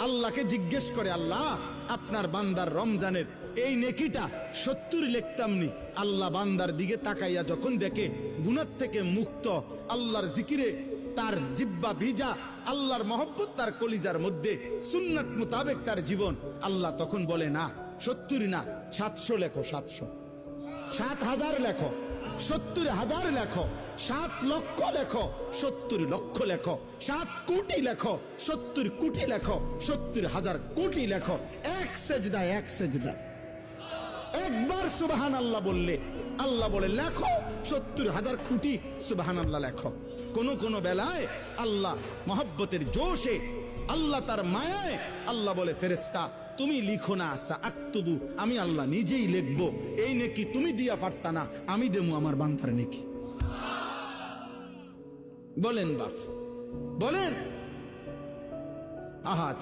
আল্লাহকে জিজ্ঞেস করে, আল্লাহ আপনার বান্দার রমজানের এই নেকিটা 70 লিখতামনি। আল্লাহ বান্দার দিকে তাকাইয়া যখন দেখে গুনাহ থেকে মুক্ত, আল্লাহর জিকিরে তার জিহ্বা ভিজা, আল্লাহর মহব্বত তার কলিজার মধ্যে, সুন্নাত মোতাবেক তার জীবন, আল্লাহ তখন বলে না 70 না 700 লেখো, 700, 7,000 লেখো, 70,000 লেখো, 7 লক্ষ লেখো, 70 লক্ষ লেখো, 7 কোটি লেখো, 70 কোটি লেখো, 70,000 কোটি লেখো। এক সেজদায়, এক সেজদায় একবার সুবহানাল্লাহ বললে আল্লাহ বলে লেখো 70,000 কোটি সুবহানাল্লাহ লেখো। কোন কোন বেলায় আল্লাহ মহব্বতের জোশে, আল্লাহ তার মায়ায় আল্লাহ বলে, ফেরেশতা তুমি লিখো না, সাআকতুবু, আমি আল্লাহ নিজেই লিখবো। এই নেকি তুমি দিয়া পারতা না, আমি দেবো আমার বান্দার নেকি। বলেন বাপ, বলেন। আহাজ